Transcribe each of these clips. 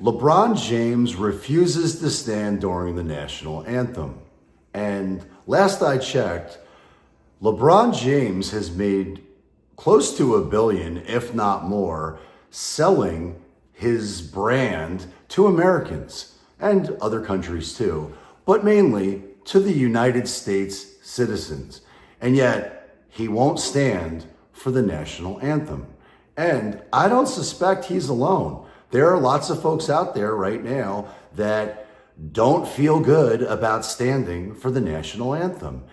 LeBron James refuses to stand during the national anthem. And last I checked, LeBron James has made close to $1 billion, if not more, selling his brand to Americans and other countries too, but mainly to the United States citizens. And yet he won't stand for the national anthem. And I don't suspect he's alone. There are lots of folks out there right now that don't feel good about standing for the national anthem.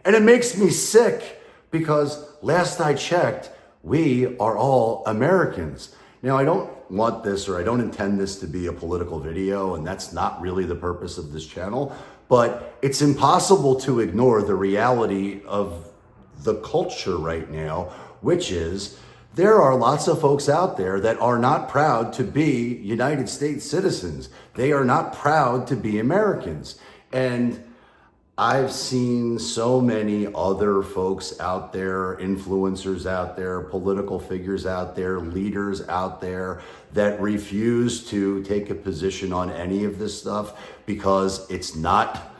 And it makes me sick because last I checked, we are all Americans. Now, I don't want this, or I don't intend this to be a political video, and that's not really the purpose of this channel, but it's impossible to ignore the reality of the culture right now, which is there are lots of folks out there that are not proud to be United States citizens. They are not proud to be Americans. And I've seen so many other folks out there, influencers out there, political figures out there, leaders out there that refuse to take a position on any of this stuff because it's not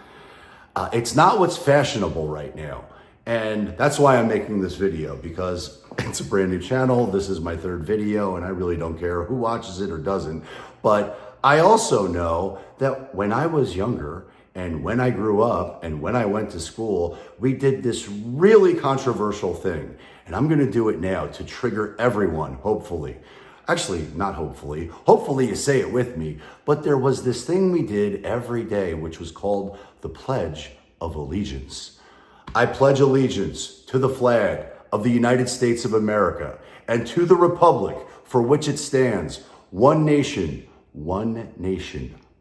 what's fashionable right now. And that's why I'm making this video, because it's a brand new channel. This is my third video, and I really don't care who watches it or doesn't. But I also know that when I was younger, and when I grew up, and when I went to school, we did this really controversial thing. And I'm gonna do it now to trigger everyone, hopefully. Actually, not hopefully. Hopefully you say it with me. But there was this thing we did every day, which was called the Pledge of Allegiance. I pledge allegiance to the flag of the United States of America and to the republic for which it stands, one nation,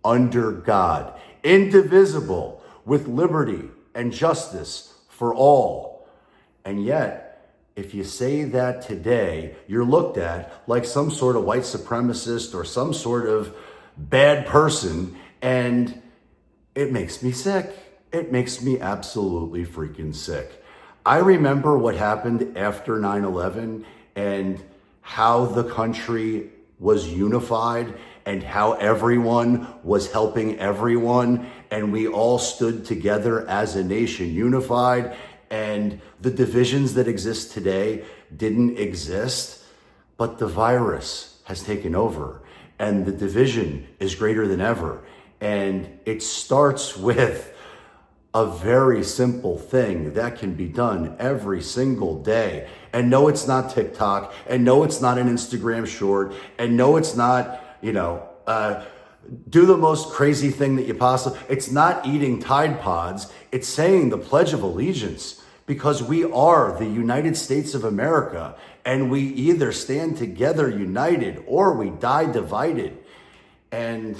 under God, indivisible, with liberty and justice for all. And yet, if you say that today, you're looked at like some sort of white supremacist or some sort of bad person, and it makes me sick. It makes me absolutely freaking sick. I remember what happened after 9/11 and how the country was unified and how everyone was helping everyone, and we all stood together as a nation unified, and the divisions that exist today didn't exist, but the virus has taken over and the division is greater than ever. And it starts with a very simple thing that can be done every single day. And no, it's not TikTok, and no, it's not an Instagram short, and no, it's not, do the most crazy thing that you possibly, it's not eating Tide Pods, it's saying the Pledge of Allegiance, because we are the United States of America, and we either stand together united or we die divided. And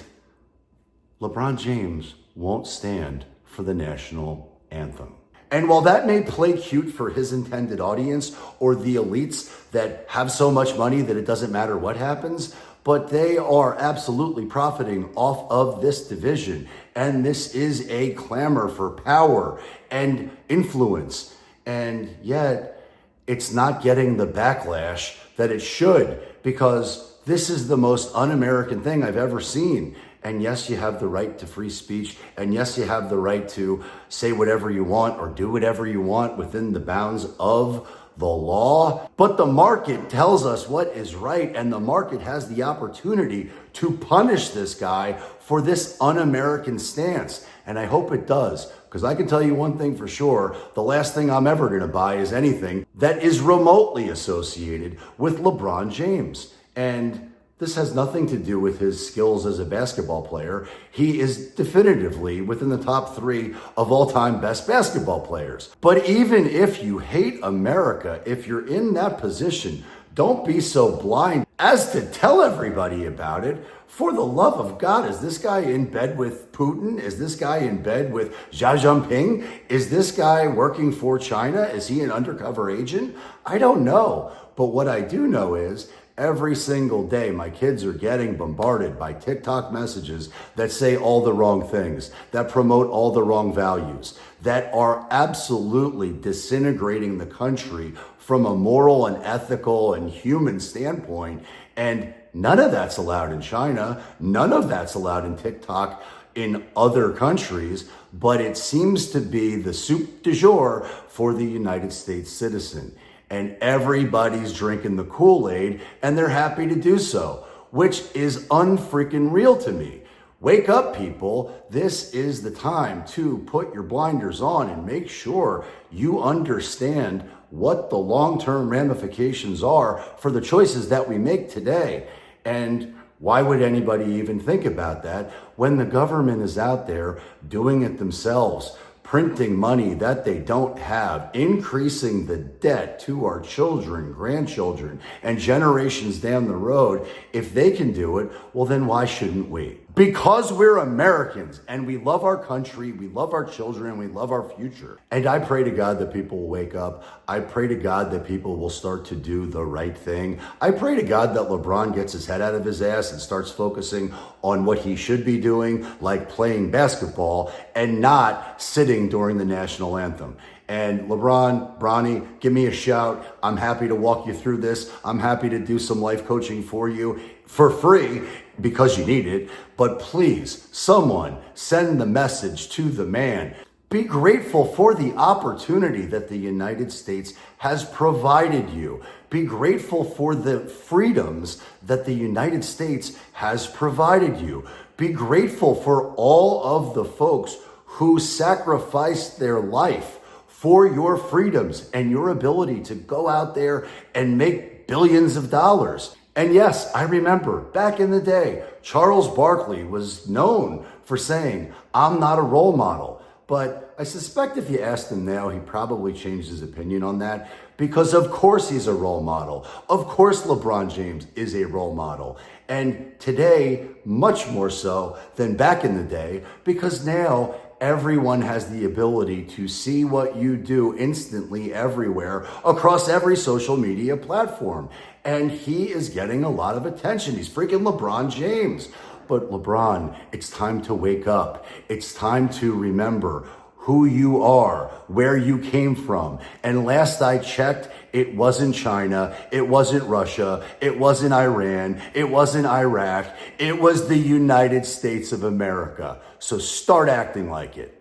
LeBron James won't stand for the national anthem. And while that may play cute for his intended audience or the elites that have so much money that it doesn't matter what happens, but they are absolutely profiting off of this division. And this is a clamor for power and influence. And yet it's not getting the backlash that it should, because this is the most un-American thing I've ever seen. And yes, you have the right to free speech. And yes, you have the right to say whatever you want or do whatever you want within the bounds of the law. But the market tells us what is right. And the market has the opportunity to punish this guy for this un-American stance. And I hope it does, because I can tell you one thing for sure. The last thing I'm ever going to buy is anything that is remotely associated with LeBron James. And this has nothing to do with his skills as a basketball player. He is definitively within the top 3 of all-time best basketball players. But even if you hate America, if you're in that position, don't be so blind as to tell everybody about it. For the love of God, is this guy in bed with Putin? Is this guy in bed with Xi Jinping? Is this guy working for China? Is he an undercover agent? I don't know. But what I do know is every single day, my kids are getting bombarded by TikTok messages that say all the wrong things, that promote all the wrong values, that are absolutely disintegrating the country from a moral and ethical and human standpoint. And None of that's allowed in China. None of that's allowed in TikTok in other countries, but it seems to be the soup du jour for the United States citizen. And everybody's drinking the Kool-Aid, and they're happy to do so, which is unfreaking real to me. Wake up, people. This is the time to put your blinders on and make sure you understand what the long-term ramifications are for the choices that we make today. And why would anybody even think about that when the government is out there doing it themselves, printing money that they don't have, increasing the debt to our children, grandchildren, and generations down the road? If they can do it, well, then why shouldn't we? Because we're Americans and we love our country, we love our children, and we love our future. And I pray to God that people will wake up. I pray to God that people will start to do the right thing. I pray to God that Lebron gets his head out of his ass and starts focusing on what he should be doing, like playing basketball and not sitting during the national anthem. And LeBron, Bronny, give me a shout. I'm happy to walk you through this. I'm happy to do some life coaching for you for free because you need it. But please, someone send the message to the man. Be grateful for the opportunity that the United States has provided you. Be grateful for the freedoms that the United States has provided you. Be grateful for all of the folks who sacrificed their life for your freedoms and your ability to go out there and make billions of dollars. And yes, I remember back in the day, Charles Barkley was known for saying, "I'm not a role model." But I suspect if you asked him now, he probably changed his opinion on that, because of course he's a role model. Of course LeBron James is a role model. And today, much more so than back in the day, because now everyone has the ability to see what you do instantly everywhere across every social media platform. And he is getting a lot of attention. He's freaking LeBron James. But LeBron, it's time to wake up. It's time to remember who you are, where you came from. And last I checked, it wasn't China, it wasn't Russia, it wasn't Iran, it wasn't Iraq, it was the United States of America. So start acting like it.